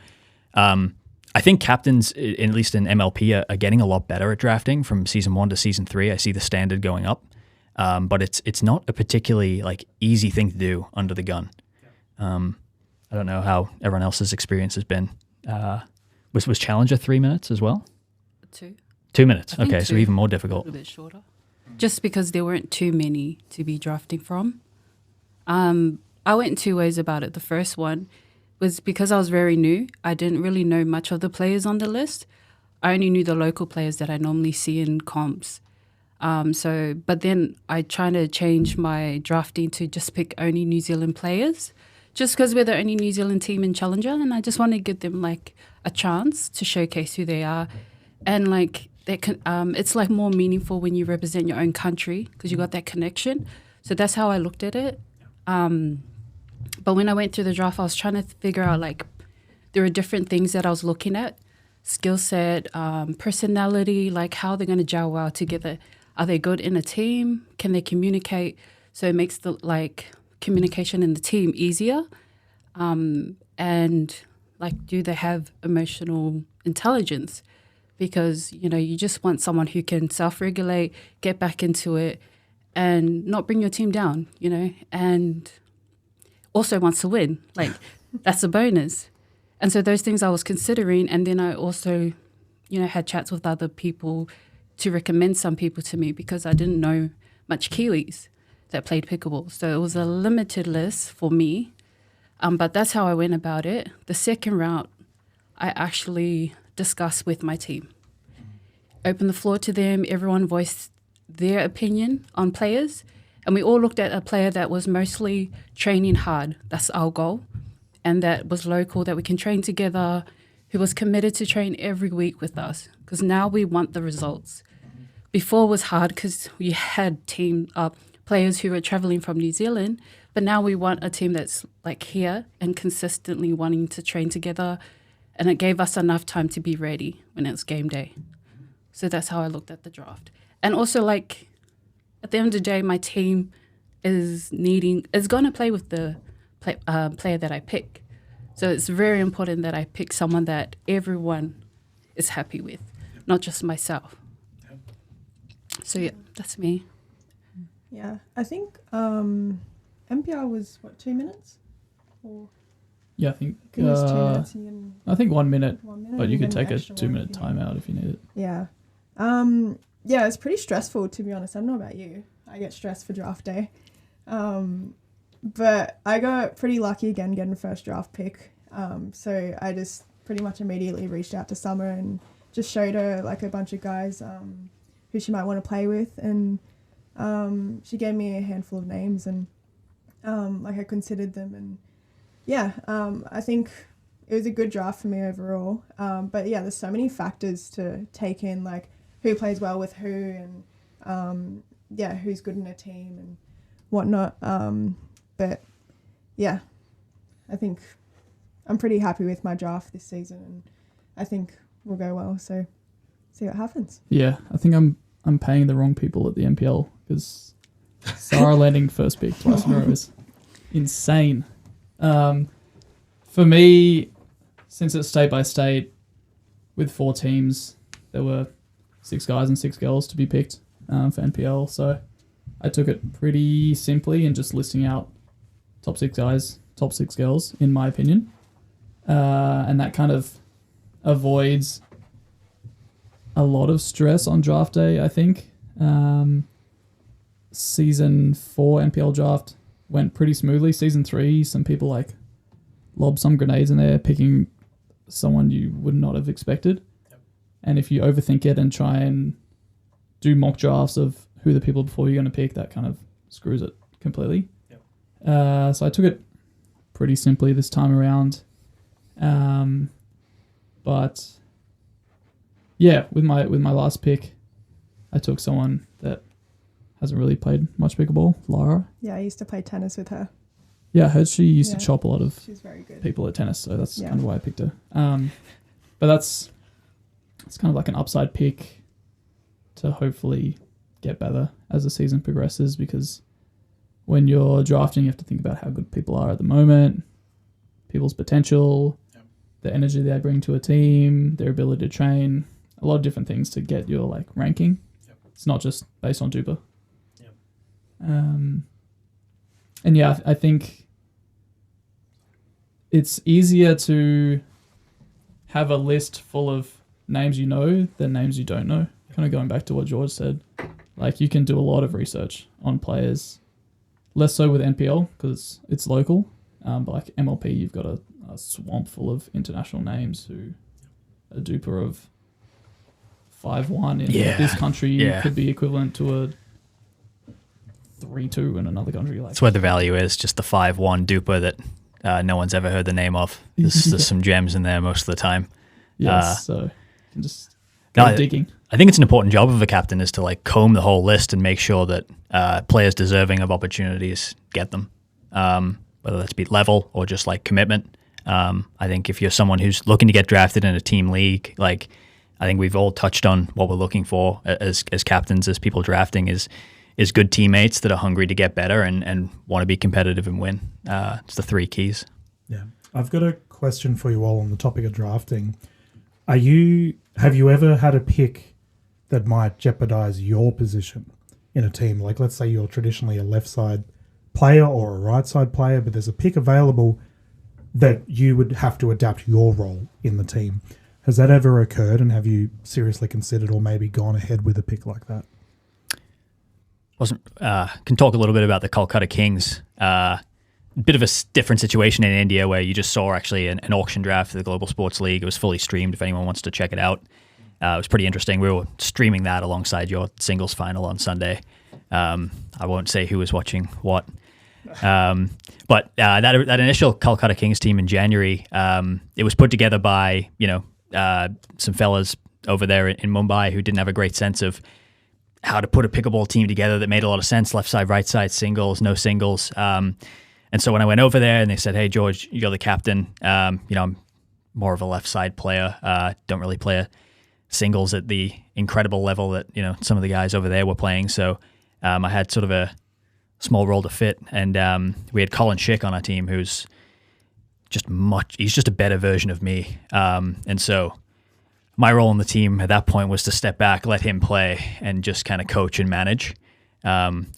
I think captains, at least in MLP, are getting a lot better at drafting from season 1 to season 3. I see the standard going up, but it's not a particularly like easy thing to do under the gun. I don't know how everyone else's experience has been. Was Challenger 3 minutes as well? 2. 2 minutes. I think Okay, so 2. even more A difficult. little bit shorter. just because there weren't too many to be drafting from. I went two ways about it. The first one was because I was very new. I didn't really know much of the players on the list. I only knew the local players that I normally see in comps. But then I tried to change my drafting to just pick only New Zealand players, just because we're the only New Zealand team in Challenger, and I just want to give them like a chance to showcase who they are, and like it's like more meaningful when you represent your own country because you got that connection. So that's how I looked at it. But when I went through the draft, I was trying to figure out like there were different things that I was looking at: skill set, personality, like how they're going to gel well together. Are they good in a team? Can they communicate? So it makes the like communication in the team easier. And like, do they have emotional intelligence? Because, you know, you just want someone who can self-regulate, get back into it, and not bring your team down, you know, and also wants to win. Like, that's a bonus. And so those things I was considering. And then I also, you know, had chats with other people to recommend some people to me because I didn't know much Kiwis that played pickleball. So it was a limited list for me. But that's how I went about it. The second route, I actually discussed with my team. Opened the floor to them. Everyone voiced their opinion on players. And we all looked at a player that was mostly training hard. That's our goal. And that was local, that we can train together, who was committed to train every week with us. Because now we want the results. Before was hard because we had players who were traveling from New Zealand, but now we want a team that's like here and consistently wanting to train together, and it gave us enough time to be ready when it's game day. So that's how I looked at the draft. And also, like, at the end of the day, my team is going to play with the player that I pick. So it's very important that I pick someone that everyone is happy with, not just myself. So yeah, that's me. Yeah, I think MPR was, 2 minutes? Or Yeah, I think I think it was 2 minutes. And you can, I think 1 minute, 1 minute. but you and could then take a extra 2 one minute if you need. timeout if you need it. Yeah. Yeah, it's pretty stressful, to be honest. I don't know about you. I get stressed for draft day. But I got pretty lucky again getting first draft pick. So I just pretty much immediately reached out to Summer and just showed her like a bunch of guys who she might want to play with. And she gave me a handful of names and like I considered them. And yeah, I think it was a good draft for me overall. But yeah, there's so many factors to take in, like who plays well with who and yeah, who's good in a team and whatnot. But yeah, I think I'm pretty happy with my draft this season and I think we'll go well. So see what happens. Yeah, I think I'm paying the wrong people at the MPL because Sahra landing first pick twice in a row is insane. For me, since it's state by state with 4 teams, there were 6 guys and 6 girls to be picked for NPL. So I took it pretty simply and just listing out top 6 guys, top 6 girls, in my opinion. And that kind of avoids a lot of stress on draft day, I think. Season 4 NPL draft went pretty smoothly. Season 3, some people like lobbed some grenades in there, picking someone you would not have expected. Yep. And if you overthink it and try and do mock drafts of who the people before you're going to pick, that kind of screws it completely. Yep. So I took it pretty simply this time around. But yeah, with my last pick, I took someone that hasn't really played much pickleball, Lara. Yeah, I used to play tennis with her. Yeah, I heard she used to chop a lot of She's very good. people at tennis, so that's kind of why I picked her. But it's kind of like an upside pick to hopefully get better as the season progresses, because when you're drafting, you have to think about how good people are at the moment, people's potential, the energy they bring to a team, their ability to train, a lot of different things to get your like ranking. Yep. It's not just based on Duper. Yep. And yeah, I think it's easier to have a list full of names you know than names you don't know. Kind of going back to what George said. Like, you can do a lot of research on players. Less so with NPL because it's local. But like MLP, you've got a swamp full of international names who a duper of 5-1 in this country could be equivalent to a 3-2 in another country. Like, That's where the value is, just the 5-1 duper that no one's ever heard the name of. There's some gems in there most of the time. Yes, so you can just go digging. I think it's an important job of a captain is to like comb the whole list and make sure that players deserving of opportunities get them, whether that's be level or just like commitment. I think if you're someone who's looking to get drafted in a team league, like I think we've all touched on what we're looking for as captains, as people drafting is good teammates that are hungry to get better and want to be competitive and win. It's the 3 keys. Yeah. I've got a question for you all on the topic of drafting. Have you ever had a pick that might jeopardize your position in a team? Like, let's say you're traditionally a left side player or a right side player, but there's a pick available that you would have to adapt your role in the team. Has that ever occurred, and have you seriously considered or maybe gone ahead with a pick like that? Can talk a little bit about the Kolkata Kings. Bit of a different situation in India where you just saw actually an auction draft for the Global Sports League. It was fully streamed if anyone wants to check it out. It was pretty interesting. We were streaming that alongside your singles final on Sunday. I won't say who was watching what. But that initial Kolkata Kings team in January, it was put together by some fellas over there in Mumbai who didn't have a great sense of how to put a pickleball team together that made a lot of sense. Left side, right side, singles, no singles. And so when I went over there and they said, "Hey George, you're the captain. I'm more of a left side player. Don't really play singles at the incredible level that some of the guys over there were playing." So I had sort of a small role to fit, and we had Colin Schick on our team, who's he's just a better version of me. And so my role on the team at that point was to step back, let him play, and just kind of coach and manage,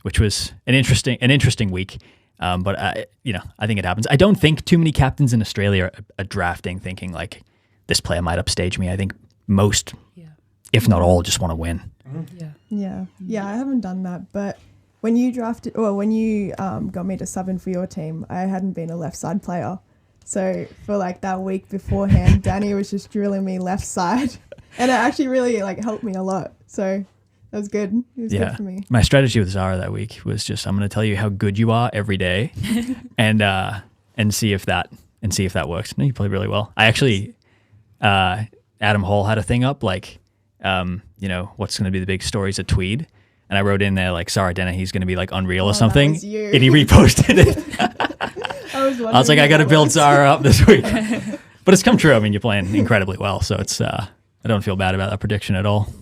which was an interesting week. But I think it happens. I don't think too many captains in Australia are drafting thinking like this player might upstage me. I think most, if not all, just want to win. Yeah. I haven't done that, but when you got me to sub in for your team, I hadn't been a left side player. So for like that week beforehand, Danny was just drilling me left side, and it actually really helped me a lot. So that was good. It was good for me. My strategy with Sahra that week was just I'm going to tell you how good you are every day, and see if that works. No, you played really well. I actually Adam Hall had a thing up what's going to be the big stories at Tweed. And I wrote in there Sahra Dennehy's going to be unreal or something, and he reposted it. I was like, I got to build Sahra up this week, but it's come true. I mean, you're playing incredibly well, so it's I don't feel bad about that prediction at all.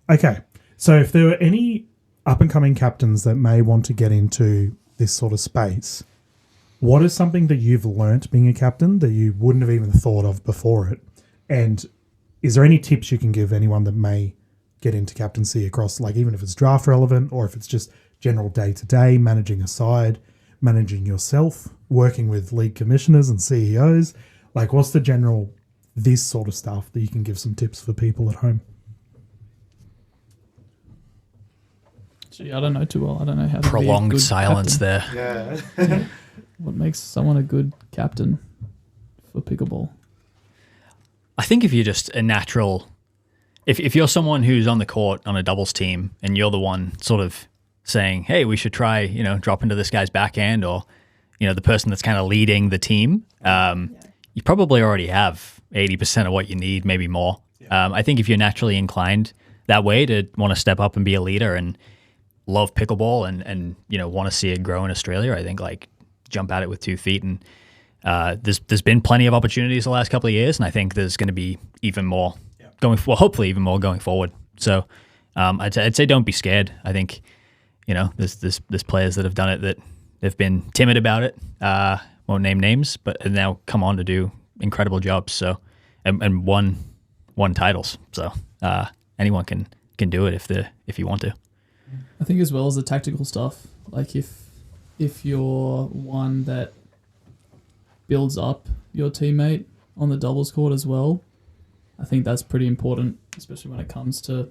Okay, so if there were any up and coming captains that may want to get into this sort of space, what is something that you've learnt being a captain that you wouldn't have even thought of before it? And is there any tips you can give anyone that may get into captaincy across, even if it's draft relevant or if it's just general day-to-day, managing a side, managing yourself, working with league commissioners and CEOs? What's the general, this sort of stuff that you can give some tips for people at home? Gee, I don't know too well. I don't know how to Prolonged be a good silence captain. there. Yeah. What makes someone a good captain for pickleball? I think if you're just a natural... If you're someone who's on the court on a doubles team and you're the one sort of saying, hey, we should try, drop into this guy's backhand, or, the person that's kind of leading the team, you probably already have 80% of what you need, maybe more. Yeah. I think if you're naturally inclined that way to want to step up and be a leader and love pickleball and want to see it grow in Australia, I think jump at it with 2 feet. And there's been plenty of opportunities the last couple of years, and I think there's going to be even more. Hopefully even more going forward. So I'd say don't be scared. I think there's players that have done it that they've been timid about it. Won't name names, but now come on to do incredible jobs. So and won titles. So anyone can do it if you want to. I think as well as the tactical stuff. If you're one that builds up your teammate on the doubles court as well, I think that's pretty important, especially when it comes to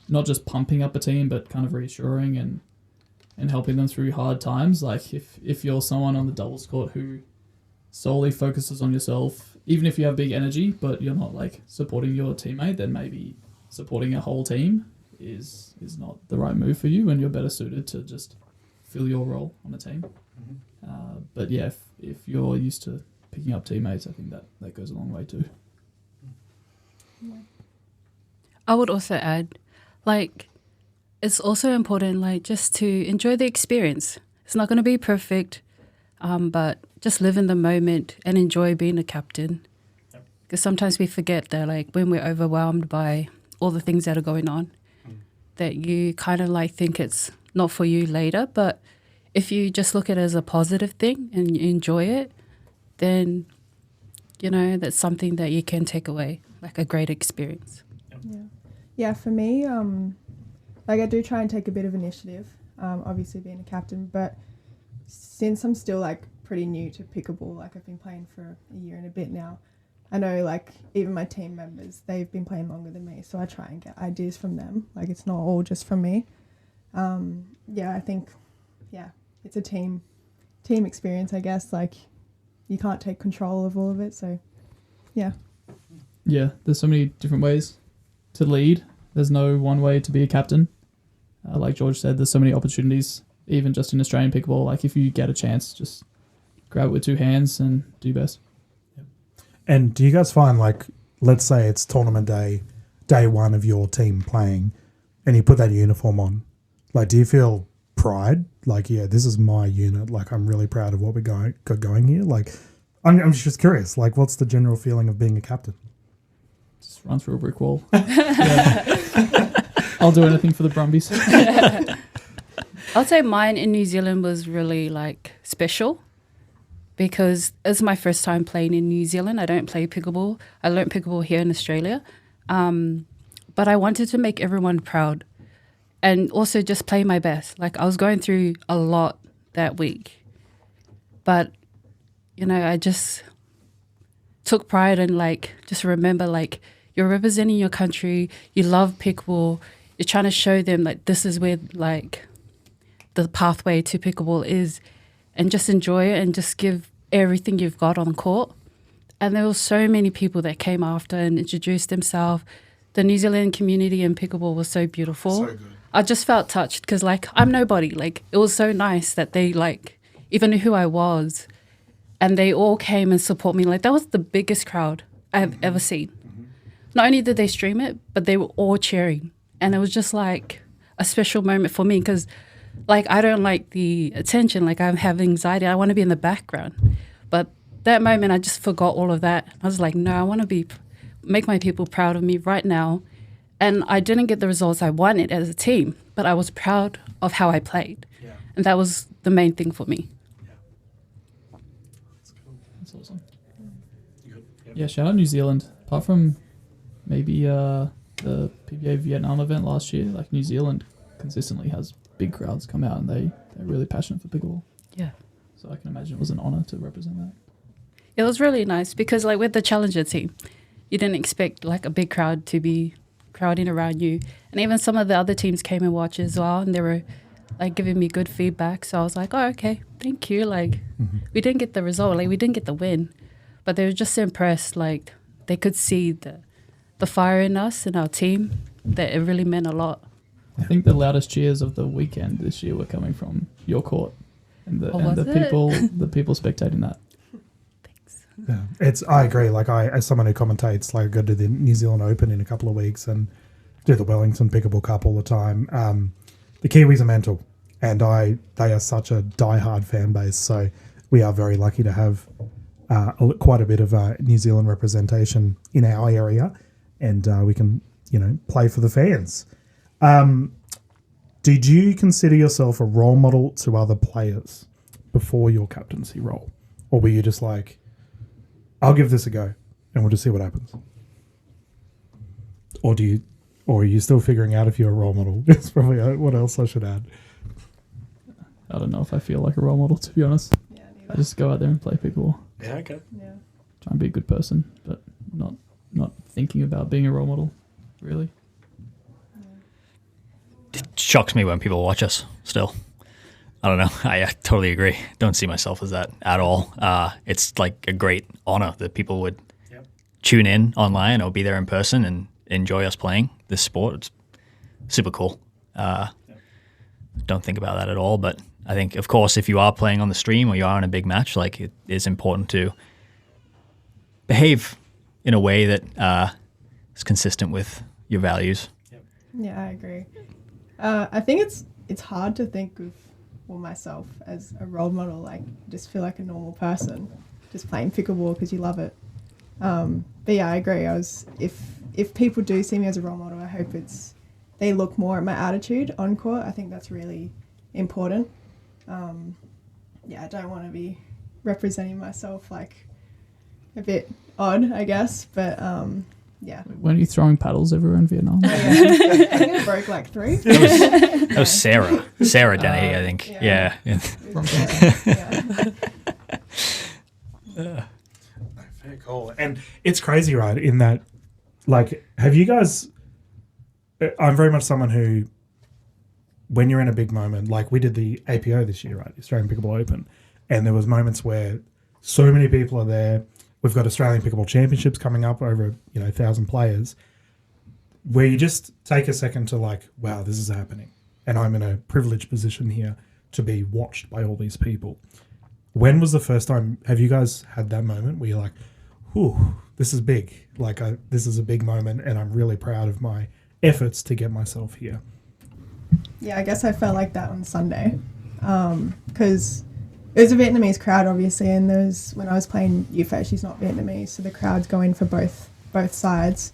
not just pumping up a team, but kind of reassuring and helping them through hard times. Like if you're someone on the doubles court who solely focuses on yourself, even if you have big energy, but you're not like supporting your teammate, then maybe supporting a whole team is not the right move for you, and you're better suited to just fill your role on a team. But yeah, if you're used to picking up teammates, I think that goes a long way too. I would also add, like, it's also important, like, just to enjoy the experience. It's not going to be perfect, but just live in the moment and enjoy being a captain. Because sometimes we forget that, like, when we're overwhelmed by all the things that are going on, that you kind of, like, think it's not for you later. But if you just look at it as a positive thing and you enjoy it, then, you know, that's something that you can take away, like a great experience. Yeah, for me, like I do try and take a bit of initiative, obviously being a captain, but since I'm still like pretty new to pickleball, like I've been playing for a year and a bit now, I know like even my team members, they've been playing longer than me, so I try and get ideas from them. Like it's not all just from me. I think, it's a team experience, I guess. Like you can't take control of all of it, so yeah. Yeah, there's so many different ways to lead. There's no one way to be a captain. Like George said, there's so many opportunities, even just in Australian pickleball. Like if you get a chance, just grab it with two hands and do your best. And do you guys find, like, let's say it's tournament day one of your team playing, and you put that uniform on, like, do you feel pride? Like, yeah, this is my unit. Like, I'm really proud of what we got going here. Like, I'm just curious. Like, what's the general feeling of being a captain? Just run through a brick wall. I'll do anything for the Brumbies. I'll say mine in New Zealand was really like special because it's my first time playing in New Zealand. I don't play pickleball. I learned pickleball here in Australia. But I wanted to make everyone proud and also just play my best. Like I was going through a lot that week. But, you know, I just took pride in like, just remember like you're representing your country. You love pickleball. You're trying to show them like this is where like the pathway to pickleball is, and just enjoy it and just give everything you've got on court. And there were so many people that came after and introduced themselves. The New Zealand community in pickleball was so beautiful. So good. I just felt touched because like I'm nobody. Like it was so nice that they like even knew who I was, and they all came and support me. Like that was the biggest crowd I have ever seen. Not only did they stream it, but they were all cheering. And it was just like a special moment for me because like I don't like the attention. Like I have anxiety. I want to be in the background. But that moment I just forgot all of that. I was like, no, I want to make my people proud of me right now. And I didn't get the results I wanted as a team, but I was proud of how I played. Yeah. And that was the main thing for me. Yeah. That's cool. That's awesome. Yep. Yeah, shout out New Zealand. Apart from maybe the PBA Vietnam event last year, like New Zealand consistently has big crowds come out and they're really passionate for pickleball. Yeah. So I can imagine it was an honour to represent that. It was really nice because like with the Challenger team, you didn't expect like a big crowd to be crowding around you. And even some of the other teams came and watched as well, and they were like giving me good feedback. So I was like, oh, okay, thank you. Like we didn't get the result, like we didn't get the win, but they were just impressed. Like they could see the fire in us and our team, that it really meant a lot. I think the loudest cheers of the weekend this year were coming from your court and the people spectating that. Yeah, I agree. Like as someone who commentates, like I go to the New Zealand Open in a couple of weeks and do the Wellington Pickleball Cup all the time. The Kiwis are mental, and they are such a diehard fan base. So we are very lucky to have quite a bit of New Zealand representation in our area, and we can play for the fans. Did you consider yourself a role model to other players before your captaincy role, or were you just like, I'll give this a go and we'll just see what happens? Or are you still figuring out if you're a role model? It's probably what else I should add. I don't know if I feel like a role model, to be honest. Yeah, I just go out there and play pickleball. Yeah, okay. Yeah. Try and be a good person, but not thinking about being a role model, really. shocks me when people watch us still. I don't know. I totally agree. Don't see myself as that at all. It's like a great honor that people would tune in online or be there in person and enjoy us playing this sport. It's super cool. Don't think about that at all. But I think, of course, if you are playing on the stream or you are in a big match, like it is important to behave in a way that is consistent with your values. Yeah, I agree. I think it's hard to think of myself as a role model. Like, just feel like a normal person, just playing pickleball because you love it. But yeah, I agree. If people do see me as a role model, I hope they look more at my attitude on court. I think that's really important. I don't want to be representing myself like a bit odd, I guess. But yeah. Weren't you throwing paddles everywhere in Vietnam? Oh, yeah. I think I broke like 3. That was Sahra Denny, I think. Yeah. Very cool. And it's crazy, right? In that, like, have you guys? I'm very much someone who, when you're in a big moment, like we did the APO this year, right? Australian Pickleball Open, and there was moments where so many people are there. We've got Australian Pickleball Championships coming up, over 1,000 players, where you just take a second to like, wow, this is happening, and I'm in a privileged position here to be watched by all these people. When was the first time? Have you guys had that moment where you're like, "Whew, this is big. Like, this is a big moment, and I'm really proud of my efforts to get myself here." Yeah, I guess I felt like that on Sunday, because it was a Vietnamese crowd, obviously, and when I was playing Yufei, she's not Vietnamese, so the crowd's going for both sides.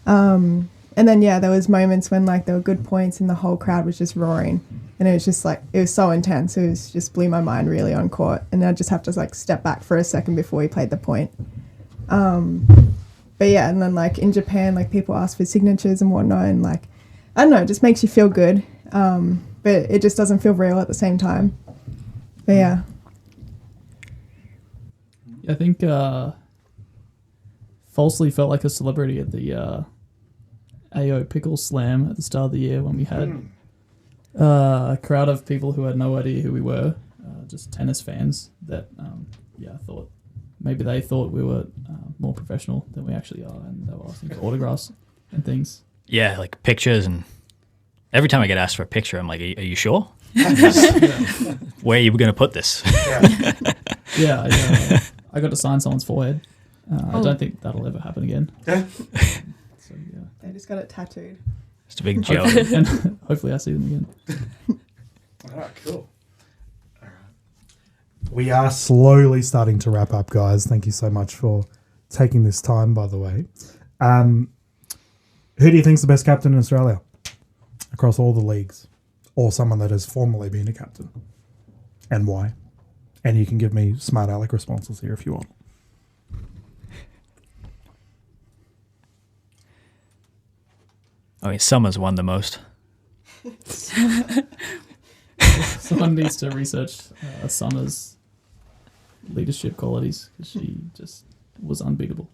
And then there was moments when like there were good points and the whole crowd was just roaring, and it was just like, it was so intense. It was just blew my mind really on court, and I just have to like step back for a second before we played the point. But yeah, and then like in Japan, like people ask for signatures and whatnot, and like, I don't know, it just makes you feel good. But it just doesn't feel real at the same time. But yeah. I think falsely felt like a celebrity at the AO Pickle Slam at the start of the year when we had a crowd of people who had no idea who we were, just tennis fans that, I thought maybe they thought we were more professional than we actually are, and they were asking for autographs and things. Yeah, like pictures, and every time I get asked for a picture, I'm like, are you sure? Where are you going to put this? I got to sign someone's forehead. I don't think that'll ever happen again. So, yeah. They just got it tattooed. Just a big joke. And hopefully I see them again. All right, cool. All right. We are slowly starting to wrap up, guys. Thank you so much for taking this time, by the way. Who do you think's the best captain in Australia across all the leagues, or someone that has formerly been a captain, and why? And you can give me smart aleck responses here if you want. I mean, Summer's won the most. Someone needs to research Summer's leadership qualities, because she just was unbeatable.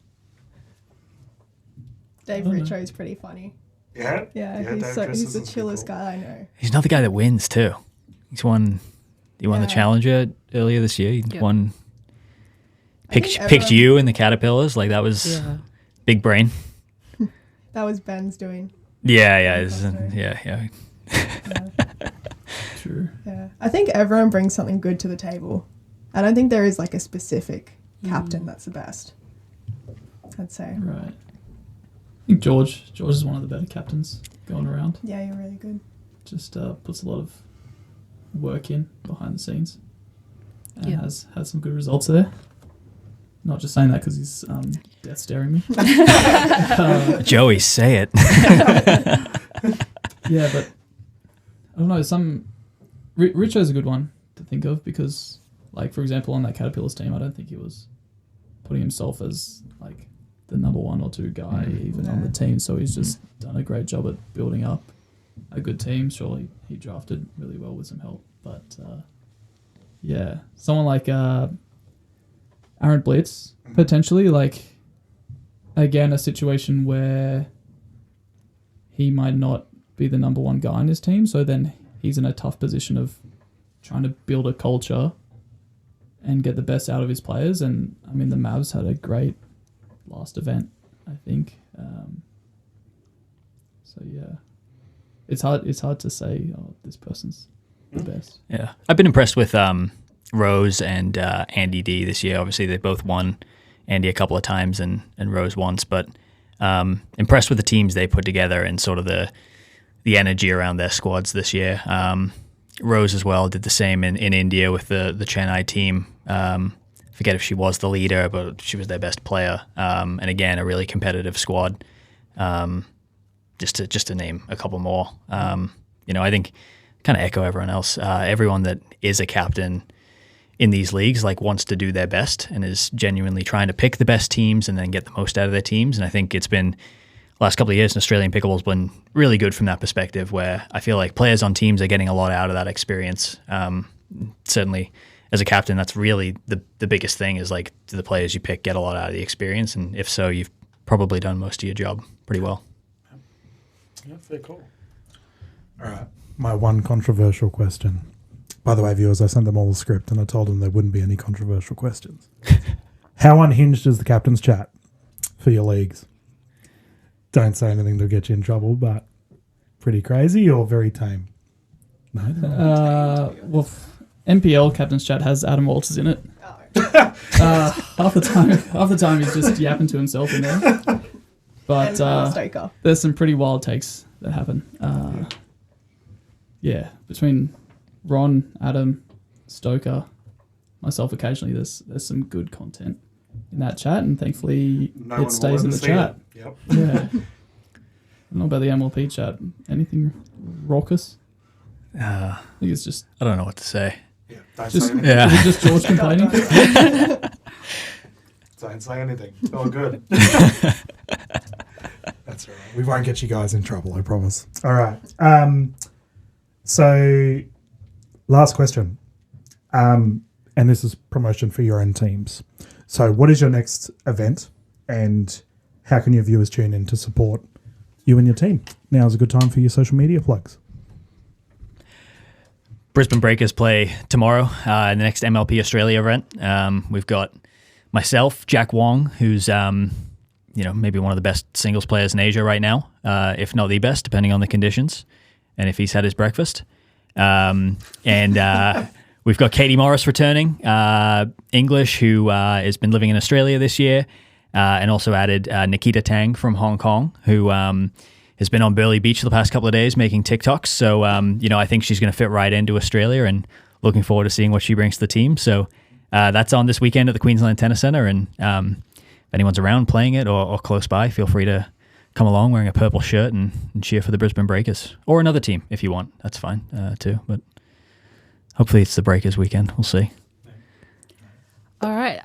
Dave Richo is pretty funny. Yeah? Yeah, he's the chillest guy I know. He's not the guy that wins, too. He won the Challenger earlier this year. He won. Picked you in the Caterpillars. Like, that was big brain. That was Ben's doing. Yeah. True. Yeah, I think everyone brings something good to the table. I don't think there is like a specific captain that's the best, I'd say. Right. I think George is one of the better captains going around. Yeah, you're really good. Just puts a lot of work in behind the scenes, and has had some good results there. Not just saying that because he's death staring me. Joey, say it. Yeah, but I don't know. Richo's a good one to think of because, like, for example, on that Caterpillars team, I don't think he was putting himself as like the number 1 or 2 guy even on the team. So he's just done a great job at building up a good team. Surely he drafted really well with some help, but someone like Aaron Blitz potentially, like, again, a situation where he might not be the number one guy in his team. So then he's in a tough position of trying to build a culture and get the best out of his players. And I mean, the Mavs had a great last event, I think. So yeah, it's hard to say, oh, this person's the best. Yeah, I've been impressed with Rose and Andy D this year. Obviously, they both won. Andy a couple of times and Rose once, but impressed with the teams they put together and sort of the energy around their squads this year. Rose as well did the same in India with the Chennai team. Forget if she was the leader, but she was their best player. And again, a really competitive squad. Just to name a couple more. I think kind of echo everyone else. Everyone that is a captain in these leagues wants to do their best and is genuinely trying to pick the best teams and then get the most out of their teams. And I think it's been last couple of years in Australian pickleball has been really good from that perspective, where I feel like players on teams are getting a lot out of that experience. Certainly as a captain, that's really the biggest thing is do the players you pick get a lot out of the experience? And if so, you've probably done most of your job pretty well. Yeah, fair call. All right. My one controversial question. By the way, viewers, I sent them all the script and I told them there wouldn't be any controversial questions. How unhinged is the captain's chat for your leagues? Don't say anything to get you in trouble, but pretty crazy or very tame? No. NPL captain's chat has Adam Walters in it. Half the time he's just yapping to himself in there. But there's some pretty wild takes that happen. Yeah, between Ron, Adam, Stoker, myself occasionally, there's some good content in that chat, and thankfully it stays in the chat. Yep. Yeah. I don't know about the MLP chat. Anything raucous? I think it's just... I don't know what to say. Yeah, don't just, say anything. yeah. Is it just George complaining? Don't say anything. It's all good. That's all right. We won't get you guys in trouble, I promise. All right. So, last question. And this is promotion for your own teams. So, what is your next event and how can your viewers tune in to support you and your team? Now is a good time for your social media plugs. Brisbane Breakers play tomorrow in the next MLP Australia event. We've got myself, Jack Wong, who's maybe one of the best singles players in Asia right now, if not the best, depending on the conditions and if he's had his breakfast. And we've got Katie Morris returning, English, who has been living in Australia this year, and also added Nikita Tang from Hong Kong, who has been on Burleigh Beach the past couple of days making TikToks. So, I think she's going to fit right into Australia and looking forward to seeing what she brings to the team. So that's on this weekend at the Queensland Tennis Centre. And if anyone's around playing it or close by, feel free to come along wearing a purple shirt and cheer for the Brisbane Breakers. Or another team if you want. That's fine too. But hopefully it's the Breakers weekend. We'll see. All right.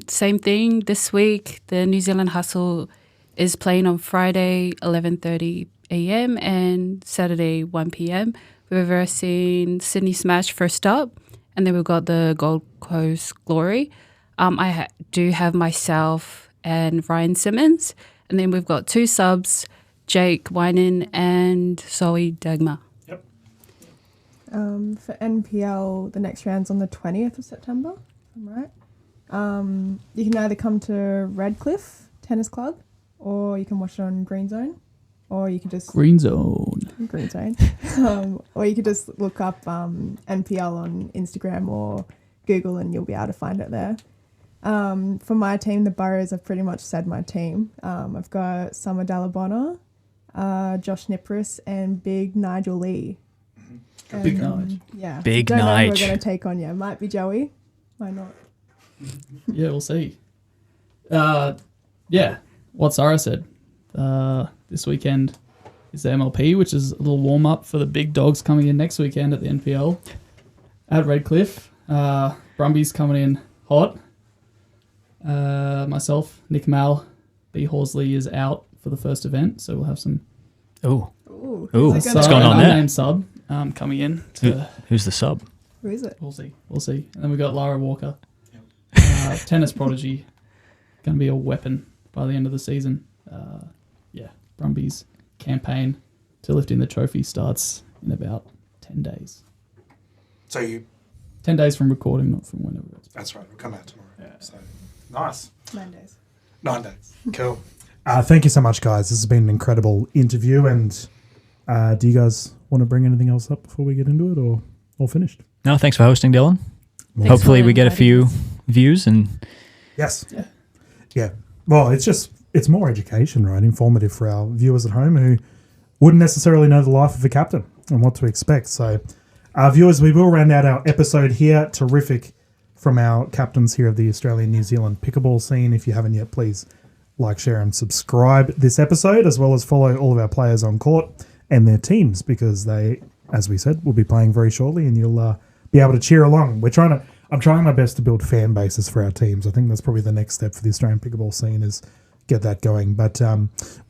Same thing this week. The New Zealand Hustle is playing on Friday 11:30 a.m. and Saturday 1 p.m. We're versing Sydney Smash first up, and then we've got the Gold Coast Glory. I do have myself and Ryan Simmons, and then we've got two subs, Jake Winan and Zoe Dagmar. Yep. For NPL, the next round's on the 20th of September, if I'm right. You can either come to Redcliffe Tennis Club, or you can watch it on Green Zone, or you can just... Green Zone. Or you could just look up NPL on Instagram or Google and you'll be able to find it there. For my team, the Boroughs, I've pretty much said my team. I've got Summer Dalabona, Josh Nipris, and Big Nigel Lee. And, Big Nige. Yeah. Big Don't know who Nige. we're going to take on you. Might be Joey. Might not. Yeah, we'll see. What Sahra said. This weekend is the MLP, which is a little warm-up for the big dogs coming in next weekend at the NPL at Redcliffe. Brumbies coming in hot. Myself, Nick Mal, B. Horsley is out for the first event, so we'll have some... Ooh. Ooh. What's Who's going on there? Unnamed sub coming in. Who's the sub? Who is it? We'll see. And then we've got Lara Walker. Tennis prodigy. Going to be a weapon by the end of the season. Brumbies campaign to lifting the trophy starts in about 10 days. So you... 10 days from recording, not from whenever it's. That's right. We'll come out tomorrow. Yeah. So nice. 9 days. 9 days. Cool. Thank you so much, guys. This has been an incredible interview. And do you guys want to bring anything else up before we get into it, or all finished? No, thanks for hosting, Dylan. Thanks Hopefully for we get a inviting few us. views and Yes. Yeah. Well, it's more education, right? Informative for our viewers at home who wouldn't necessarily know the life of a captain and what to expect. So, viewers, we will round out our episode here. Terrific from our captains here of the Australian New Zealand pickleball scene. If you haven't yet, please like, share, and subscribe this episode, as well as follow all of our players on court and their teams, because they, as we said, will be playing very shortly, and you'll be able to cheer along. I'm trying my best to build fan bases for our teams. I think that's probably the next step for the Australian pickleball scene, is get that going. But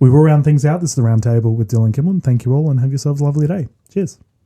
we will round things out. This is the Round Table with Dylan Kimlin. Thank you all, and have yourselves a lovely day. Cheers.